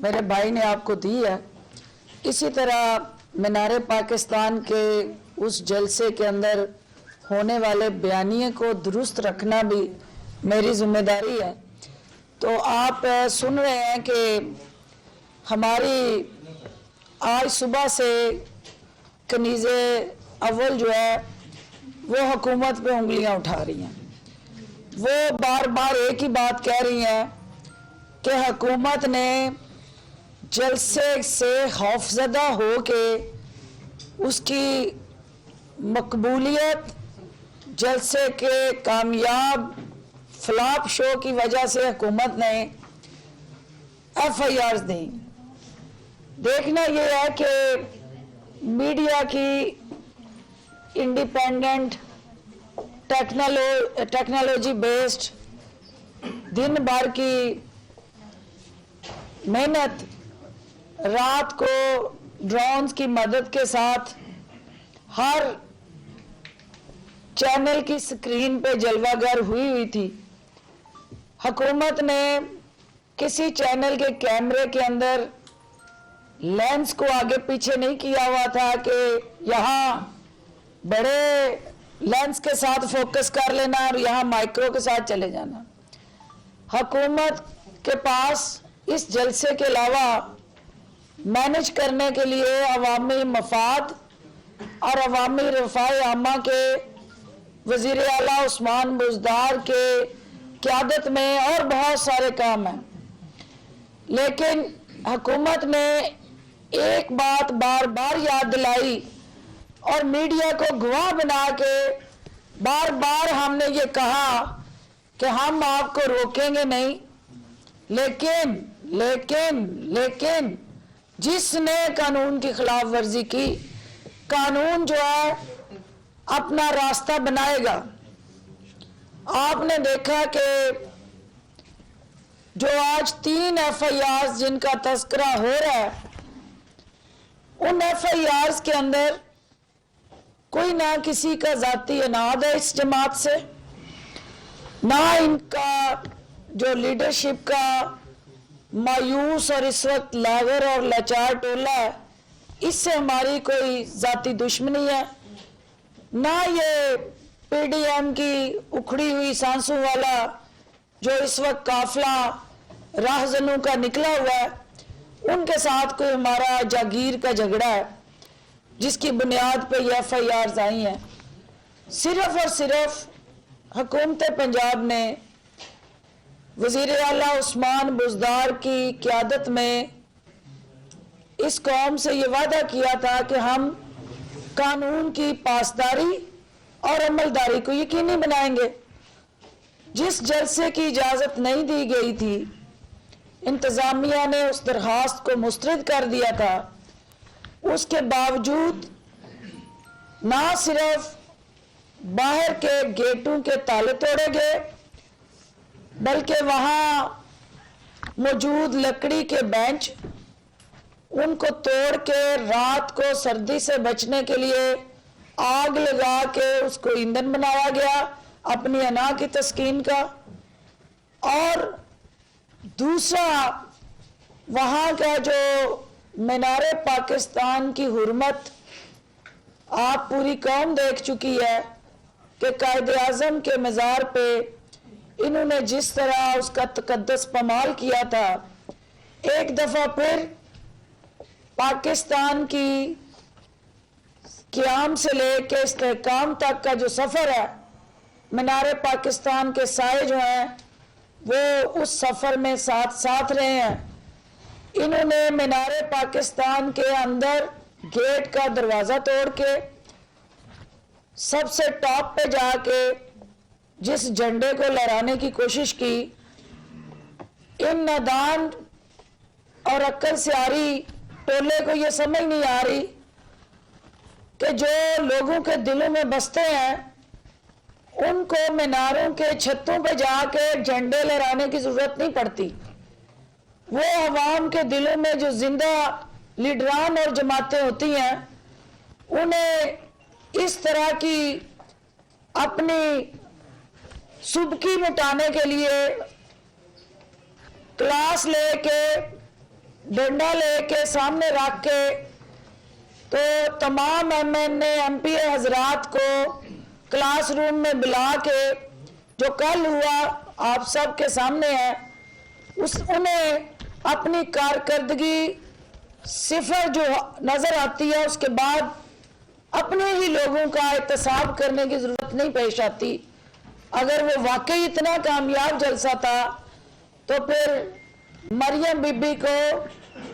میرے بھائی نے آپ کو دی ہے، اسی طرح مینار پاکستان کے اس جلسے کے اندر ہونے والے بیانیے کو درست رکھنا بھی میری ذمہ داری ہے۔ تو آپ سن رہے ہیں کہ ہماری آج صبح سے کنیز اول جو ہے وہ حکومت پہ انگلیاں اٹھا رہی ہیں، وہ بار بار ایک ہی بات کہہ رہی ہیں کہ حکومت نے جلسے سے خوفزدہ ہو کے اس کی مقبولیت، جلسے کے کامیاب فلاپ شو کی وجہ سے حکومت نے ایف آئی آرز دیں۔ دیکھنا یہ ہے کہ میڈیا کی انڈیپینڈنٹ ٹیکنالوجی بیسڈ دن بھر کی محنت رات کو ڈرونز کی مدد کے ساتھ ہر چینل کی سکرین پہ جلوہ گر ہوئی تھی۔ حکومت نے کسی چینل کے کیمرے کے اندر لینس کو آگے پیچھے نہیں کیا ہوا تھا کہ یہاں بڑے لینس کے ساتھ فوکس کر لینا اور یہاں مائکرو کے ساتھ چلے جانا۔ حکومت کے پاس اس جلسے کے علاوہ مینج کرنے کے لیے عوامی مفاد اور عوامی رفاہ عامہ کے وزیر اعلیٰ عثمان بزدار کے قیادت میں اور بہت سارے کام ہیں، لیکن حکومت نے ایک بات بار بار یاد دلائی اور میڈیا کو گواہ بنا کے بار بار ہم نے یہ کہا کہ ہم آپ کو روکیں گے نہیں، لیکن لیکن لیکن جس نے قانون کی خلاف ورزی کی، قانون جو ہے اپنا راستہ بنائے گا۔ آپ نے دیکھا کہ جو آج 3 ایف آئی آرز جن کا تذکرہ ہو رہا ہے، ان ایف آئی آرز کے اندر کوئی نہ کسی کا ذاتی اناد ہے اس جماعت سے، نہ ان کا جو لیڈرشپ کا مایوس اور اس وقت لاغر اور لاچار ٹولہ ہے، اس سے ہماری کوئی ذاتی دشمنی ہے، نہ یہ پی ڈی ایم کی اکھڑی ہوئی سانسوں والا جو اس وقت قافلہ راہزنوں کا نکلا ہوا ہے، ان کے ساتھ کوئی ہمارا جاگیر کا جھگڑا ہے جس کی بنیاد پہ یہ ایف آئی آرز آئی ہیں۔ صرف اور صرف حکومت پنجاب نے وزیر اعلیٰ عثمان بزدار کی قیادت میں اس قوم سے یہ وعدہ کیا تھا کہ ہم قانون کی پاسداری اور عملداری کو یقینی بنائیں گے۔ جس جلسے کی اجازت نہیں دی گئی تھی، انتظامیہ نے اس درخواست کو مسترد کر دیا تھا، اس کے باوجود نہ صرف باہر کے گیٹوں کے تالے توڑے گئے بلکہ وہاں موجود لکڑی کے بینچ ان کو توڑ کے رات کو سردی سے بچنے کے لیے آگ لگا کے اس کو ایندھن بنایا گیا اپنی انا کی تسکین کا۔ اور دوسرا، وہاں کا جو مینار پاکستان کی حرمت آپ پوری قوم دیکھ چکی ہے کہ قائد اعظم کے مزار پہ انہوں نے جس طرح اس کا تقدس پامال کیا تھا، ایک دفعہ پھر پاکستان کی قیام سے لے کے استحکام تک کا جو سفر ہے، مینار پاکستان کے سائے جو ہیں وہ اس سفر میں ساتھ ساتھ رہے ہیں۔ انہوں نے مینار پاکستان کے اندر گیٹ کا دروازہ توڑ کے سب سے ٹاپ پہ جا کے جس جھنڈے کو لہرانے کی کوشش کی، ان نادان اور عقل سے آری ٹولے کو یہ سمجھ نہیں آ رہی کہ جو لوگوں کے دلوں میں بستے ہیں ان کو میناروں کے چھتوں پہ جا کے جھنڈے لہرانے کی ضرورت نہیں پڑتی۔ وہ عوام کے دلوں میں جو زندہ لیڈران اور جماعتیں ہوتی ہیں، انہیں اس طرح کی اپنی سبکی مٹانے کے لیے کلاس لے کے ڈنڈا لے کے سامنے رکھ کے تو تمام M N A M P A حضرات کو کلاس روم میں بلا کے جو کل ہوا آپ سب کے سامنے ہے انہیں اپنی کارکردگی صفر جو نظر آتی ہے اس کے بعد اپنے ہی لوگوں کا احتساب کرنے کی ضرورت نہیں پیش آتی. اگر وہ واقعی اتنا کامیاب جلسہ تھا تو پھر مریم بی بی کو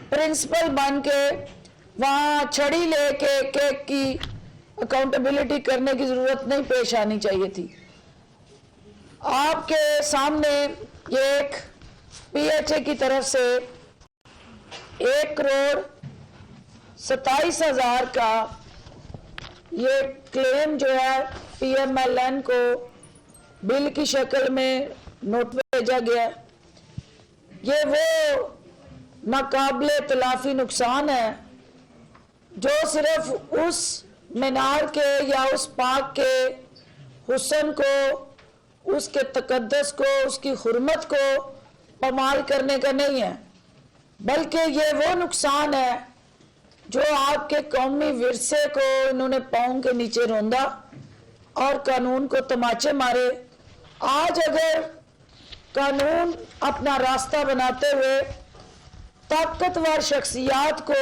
پرنسپل بن کے وہاں چھڑی لے کے کیک کی اکاؤنٹیبلٹی کرنے کی ضرورت نہیں پیش آنی چاہیے تھی. آپ کے سامنے یہ ایک پی ایچ اے کی طرف سے 1,27,000 کا یہ کلیم جو ہے پی ایم ایل این کو بل کی شکل میں نوٹ بھیجا گیا. یہ وہ ناقابل تلافی نقصان ہے جو صرف اس مینار کے یا اس پارک کے حسن کو، اس کے تقدس کو، اس کی حرمت کو پامال کرنے کا نہیں ہے، بلکہ یہ وہ نقصان ہے جو آپ کے قومی ورثے کو انہوں نے پاؤں کے نیچے روندا اور قانون کو تماچے مارے. آج اگر قانون اپنا راستہ بناتے ہوئے طاقتور شخصیات کو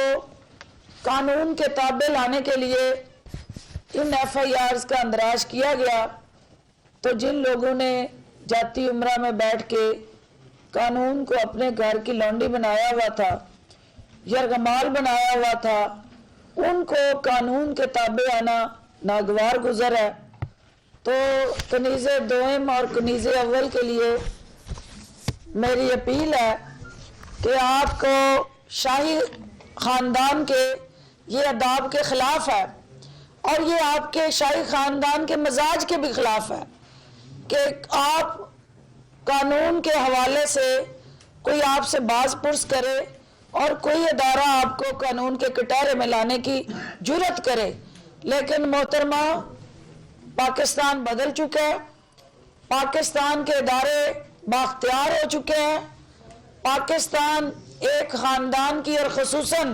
قانون کے تابع لانے کے لیے ان ایف آئی آرز کا اندراج کیا گیا تو جن لوگوں نے جاتی عمرہ میں بیٹھ کے قانون کو اپنے گھر کی لونڈی بنایا ہوا تھا، یرغمال بنایا ہوا تھا، ان کو قانون کے تابع آنا ناگوار گزر ہے. تو کنیز دوئم اور کنیز اول کے لیے میری اپیل ہے کہ آپ کو شاہی خاندان کے یہ آداب کے خلاف ہے اور یہ آپ کے شاہی خاندان کے مزاج کے بھی خلاف ہے کہ آپ قانون کے حوالے سے کوئی آپ سے باز پرس کرے اور کوئی ادارہ آپ کو قانون کے کٹہرے میں لانے کی جرت کرے. لیکن محترمہ، پاکستان بدل چکا ہے، پاکستان کے ادارے بااختیار ہو چکے ہیں، پاکستان ایک خاندان کی اور خصوصاً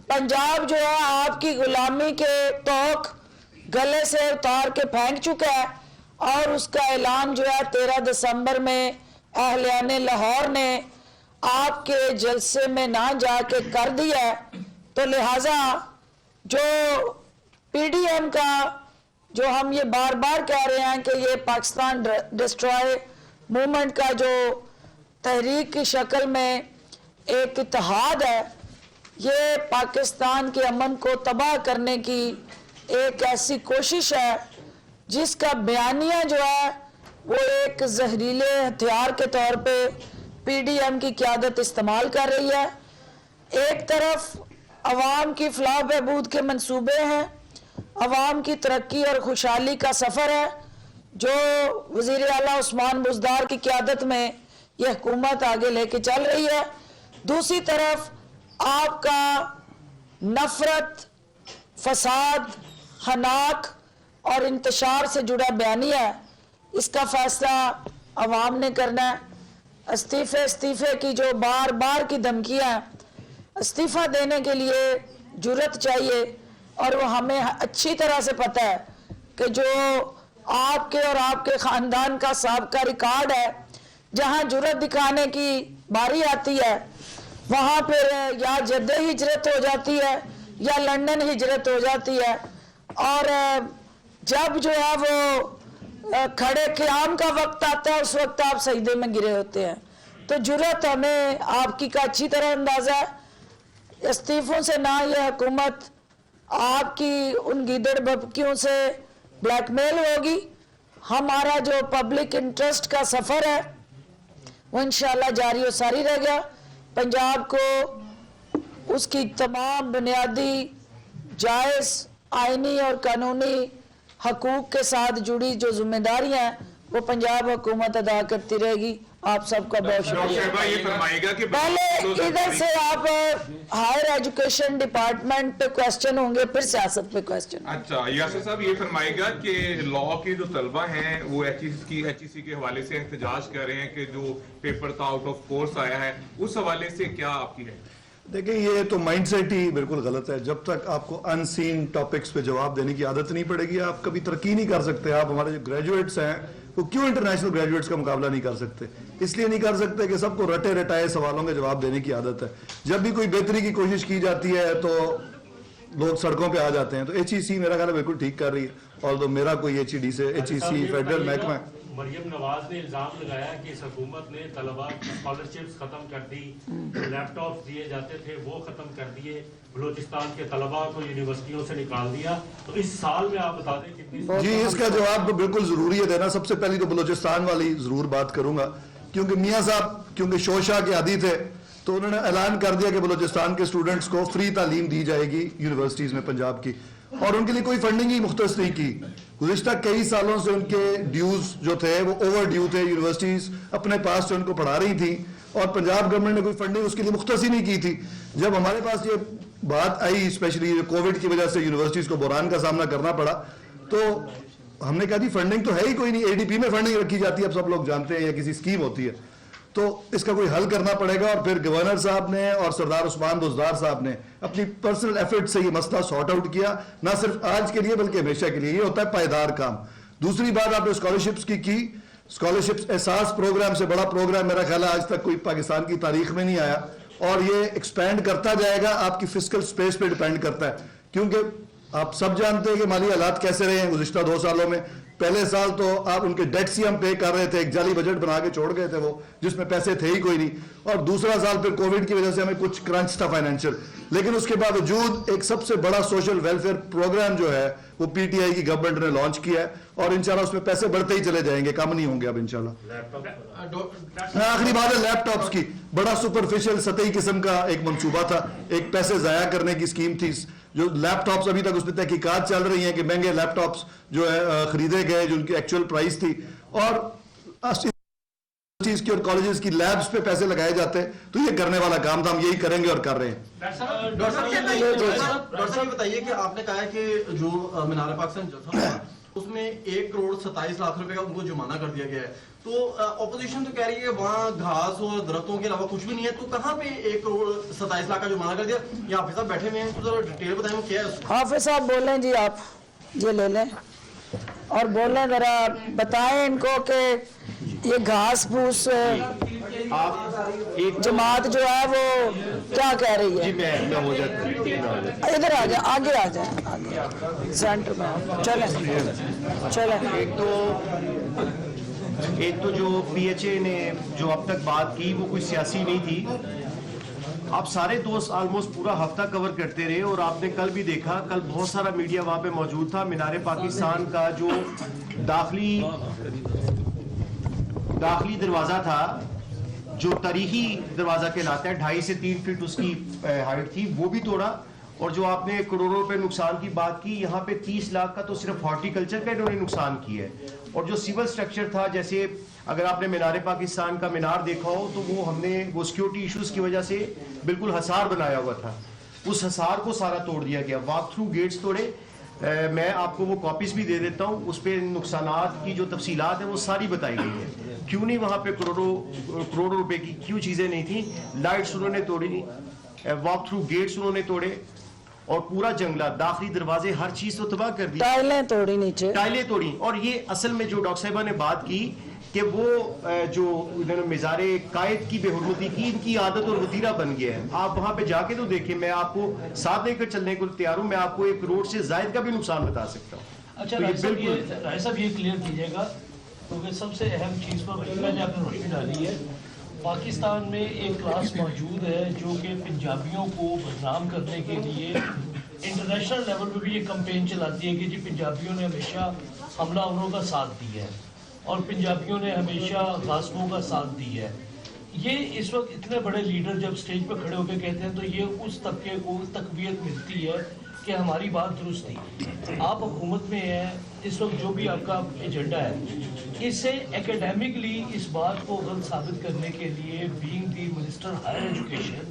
پنجاب جو ہے آپ کی غلامی کے توق گلے سے اتار کے پھینک چکا ہے اور اس کا اعلان جو ہے 13 دسمبر میں اہلیان لاہور نے آپ کے جلسے میں نہ جا کے کر دیا ہے. تو لہٰذا جو پی ڈی ایم کا جو ہم یہ بار بار کہہ رہے ہیں کہ یہ پاکستان ڈسٹرائے موومنٹ کا جو تحریک کی شکل میں ایک اتحاد ہے، یہ پاکستان کے امن کو تباہ کرنے کی ایک ایسی کوشش ہے جس کا بیانیہ جو ہے وہ ایک زہریلے ہتھیار کے طور پہ پی ڈی ایم کی قیادت استعمال کر رہی ہے. ایک طرف عوام کی فلاح و بہبود کے منصوبے ہیں، عوام کی ترقی اور خوشحالی کا سفر ہے جو وزیر اعلیٰ عثمان بزدار کی قیادت میں یہ حکومت آگے لے کے چل رہی ہے. دوسری طرف آپ کا نفرت، فساد، ہلاک اور انتشار سے جڑا بیانیہ ہے، اس کا فیصلہ عوام نے کرنا ہے. استعفے کی جو بار بار کی دھمکیاں ہیں، استعفیٰ دینے کے لیے جرت چاہیے اور وہ ہمیں اچھی طرح سے پتہ ہے کہ جو آپ کے اور آپ کے خاندان کا سابقہ ریکارڈ ہے، جہاں جرت دکھانے کی باری آتی ہے وہاں پھر یا جدہ ہجرت ہو جاتی ہے یا لندن ہجرت ہو جاتی ہے، اور جب جو ہے وہ کھڑے قیام کا وقت آتا ہے اس وقت آپ سجدے میں گرے ہوتے ہیں. تو جرت ہمیں آپ کی کا اچھی طرح اندازہ ہے. استعفوں سے نہ یہ حکومت آپ کی ان گیدڑ بھبکیوں سے بلیک میل ہوگی. ہمارا جو پبلک انٹرسٹ کا سفر ہے وہ انشاءاللہ جاری و ساری رہ گیا. پنجاب کو اس کی تمام بنیادی جائز آئینی اور قانونی حقوق کے ساتھ جڑی جو ذمہ داریاں ہیں وہ پنجاب حکومت ادا کرتی رہے گی. آپ سب کا بہت شکریہ. پہلے ادھر سے آپ ہائر ایجوکیشن ڈپارٹمنٹ پہ کوسچن ہوں گے، پھر سیاست پہ کوسچن. اچھا یاسر صاحب یہ فرمائے گا کہ لاء کے جو طلبہ ہیں وہ ایچ ای سی کے حوالے سے احتجاج کر رہے ہیں کہ جو پیپر تھا آؤٹ آف کورس آیا ہے، اس حوالے سے کیا آپ کی ہے؟ دیکھیں یہ تو مائنڈ سیٹ ہی بالکل غلط ہے. جب تک آپ کو ان سین ٹاپکس پہ جواب دینے کی عادت نہیں پڑے گی آپ کبھی ترقی نہیں کر سکتے. آپ ہمارے جو گریجویٹس ہیں وہ کیوں انٹرنیشنل گریجویٹس کا مقابلہ نہیں کر سکتے؟ اس لیے نہیں کر سکتے کہ سب کو رٹے رٹائے سوالوں کے جواب دینے کی عادت ہے. جب بھی کوئی بہتری کی کوشش کی جاتی ہے تو لوگ سڑکوں پہ آ جاتے ہیں. تو ایچ ای سی میرا خیال ہے بالکل ٹھیک کر رہی ہے. اور تو میرا کوئی ایچ ای ڈی سے ایچ ای سی فیڈرل محکمہ. مریم نواز نے الزام لگایا کہ اس حکومت نے طلباء اسکالرشپس ختم کر دی, لیپ ٹاپس دیے جاتے تھے وہ ختم کر دیے, بلوچستان کے طلباء کو یونیورسٹیوں سے نکال دیا. تو اس سال میں آپ بتا دیں کتنی. جی اس کا جواب بالکل ضروری ہے دینا. سب سے پہلی تو بلوچستان والی ضرور بات کروں گا, کیونکہ میاں صاحب کیونکہ شوشا کے عادی تھے تو انہوں نے اعلان کر دیا کہ بلوچستان کے اسٹوڈنٹس کو فری تعلیم دی جائے گی یونیورسٹیز میں پنجاب کی, اور ان کے لیے کوئی فنڈنگ ہی مختص نہیں کی. گزشتہ کئی سالوں سے ان کے ڈیوز جو تھے وہ اوور ڈیو تھے. یونیورسٹیز اپنے پاس سے ان کو پڑھا رہی تھیں اور پنجاب گورنمنٹ نے کوئی فنڈنگ اس کے لیے مختص ہی نہیں کی تھی. جب ہمارے پاس یہ بات آئی اسپیشلی کووڈ کی وجہ سے یونیورسٹیز کو بحران کا سامنا کرنا پڑا, تو ہم نے کہا جی فنڈنگ تو ہے ہی کوئی نہیں. اے ڈی پی میں فنڈنگ رکھی جاتی ہے, اب سب لوگ جانتے ہیں, یا کسی اسکیم ہوتی ہے, تو اس کا کوئی حل کرنا پڑے گا. اور پھر گورنر صاحب نے اور سردار عثمان بزدار صاحب نے اپنی پرسنل ایفرٹ سے یہ مسئلہ سارٹ آؤٹ کیا, نہ صرف آج کے لیے بلکہ ہمیشہ کے لیے. یہ ہوتا ہے پائیدار کام. دوسری بات آپ نے اسکالرشپس کی. اسکالرشپس احساس پروگرام سے بڑا پروگرام میرا خیال ہے آج تک کوئی پاکستان کی تاریخ میں نہیں آیا, اور یہ ایکسپینڈ کرتا جائے گا. آپ کی فسکل سپیس پہ ڈیپینڈ کرتا ہے, کیونکہ آپ سب جانتے ہیں کہ مالی حالات کیسے رہے ہیں گزشتہ 2 سالوں میں. پہلے سال تو آپ ان کے ڈیٹس ہی ہم پے کر رہے تھے, ایک جعلی بجٹ بنا کے چھوڑ گئے تھے وہ, جس میں پیسے تھے ہی کوئی نہیں. اور دوسرا سال پھر کووڈ کی وجہ سے ہمیں کچھ کرنچ تھا فائنینشیل. لیکن اس کے باوجود ایک سب سے بڑا سوشل ویلفیئر پروگرام جو ہے وہ پی ٹی آئی کی گورنمنٹ نے لانچ کیا ہے, اور انشاءاللہ اس میں پیسے بڑھتے ہی چلے جائیں گے, کم نہیں ہوں گے اب انشاءاللہ. آخری بات ہے لیپ ٹاپس کی. بڑا سپرفیشل سطحی قسم کا ایک منصوبہ تھا, ایک پیسے ضائع کرنے کی اسکیم تھی. جو لیپ ٹاپس ابھی تک اس پہ تحقیقات چل رہی ہیں کہ مہنگے لیپ ٹاپس جو ہے خریدے گئے جو ان کی ایکچوئل پرائس تھی, اور یونیورسٹیز کی اور کالجز کی لیبس پہ پیسے لگائے جاتے ہیں. تو یہ کرنے والا کام تھا, ہم یہی کریں گے اور کر رہے ہیں. ڈاکٹر صاحب یہ بتائیے کہ آپ نے کہا ہے کہ جو مینار پاکستان جلسہ ہوا اس میں 1,27,00,000 روپے کا ان کو جرمانہ کر دیا گیا ہے. تو اپوزیشن تو کہہ رہی ہے وہاں گھاس اور درختوں کے علاوہ کچھ بھی نہیں ہے, تو کہاں پہ 1,27,00,000 کا جرمانہ کر دیا؟ یہ حافظ صاحب بیٹھے ہوئے ہیں, تو ذرا ڈیٹیل بتائیں وہ کیا ہے. حافظ صاحب بولیں جی, آپ یہ لے لیں اور بولیں, ذرا بتائیں ان کو کہ یہ گھاس پھوس جماعت جو ہے وہ کیا کہہ رہی ہے. ادھر آ جائیں, آگے آ جائیں, سینٹر میں چلیں. ایک تو جو پی ایچ اے نے جو اب تک بات کی وہ کوئی سیاسی نہیں تھی. آپ سارے دوست آلموسٹ پورا ہفتہ کور کرتے رہے, اور آپ نے کل بھی دیکھا, کل بہت سارا میڈیا وہاں پہ موجود تھا. مینار پاکستان کا جو داخلی دروازہ تھا, جو تاریخی دروازہ کہلاتا ہے, 2.5 سے 3 فٹ اس کی ہائٹ تھی, وہ بھی توڑا. اور جو آپ نے کروڑوں روپے نقصان کی بات کی, یہاں پہ 30 لاکھ کا تو صرف ہارٹیکلچر کا انہوں نے نقصان کیا ہے. اور جو سول سٹرکچر تھا, جیسے اگر آپ نے مینار پاکستان کا مینار دیکھا ہو تو وہ ہم نے وہ سیکیورٹی ایشوز کی وجہ سے بالکل حصار بنایا ہوا تھا, اس حصار کو سارا توڑ دیا گیا. واک تھرو گیٹس توڑے. میں آپ کو وہ کاپیز بھی دے دیتا ہوں, اس پہ نقصانات کی جو تفصیلات ہیں وہ ساری بتائی گئی ہیں. کیوں نہیں وہاں پہ کروڑوں روپے کی کیوں چیزیں نہیں تھیں. لائٹس انہوں نے توڑی, واک تھرو گیٹس انہوں نے توڑے, اور پورا جنگلات, داخلی دروازے, ہر چیز تو تباہ کر دی. ٹائلیں توڑی نیچے, ٹائلیں توڑی. اور یہ اصل میں جو ڈاکٹر صاحبہ نے بات کی کہ وہ جو انہوں نے مزار قائد کی بے حرمتی کی, ان کی عادت اور وتیرہ بن گیا ہے. آپ وہاں پہ جا کے تو دیکھیں, میں آپ کو ساتھ لے کر چلنے کو تیار ہوں. میں آپ کو 1 کروڑ سے زائد کا بھی نقصان بتا سکتا ہوں. اچھا رائے صاحب یہ کلیئر کیجیے گا, کیونکہ سب سے اہم چیز پر میں نے آپ نے روشنی ڈالی ہے. پاکستان میں ایک کلاس موجود ہے جو کہ پنجابیوں کو بدنام کرنے کے لیے انٹرنیشنل لیول پہ بھی یہ کمپین چلاتی ہے کہ جی پنجابیوں نے ہمیشہ حملہ آوروں کا ساتھ دیا ہے اور پنجابیوں نے ہمیشہ غاصبوں کا ساتھ دیا ہے. یہ اس وقت اتنے بڑے لیڈر جب سٹیج پہ کھڑے ہو کے کہتے ہیں تو یہ اس طبقے کو تقویت ملتی ہے کہ ہماری بات درست تھی. آپ حکومت میں ہیں اس وقت, جو بھی آپ کا ایجنڈا ہے, اسے اکیڈیمکلی اس بات کو غلط ثابت کرنے کے لیے being the minister higher education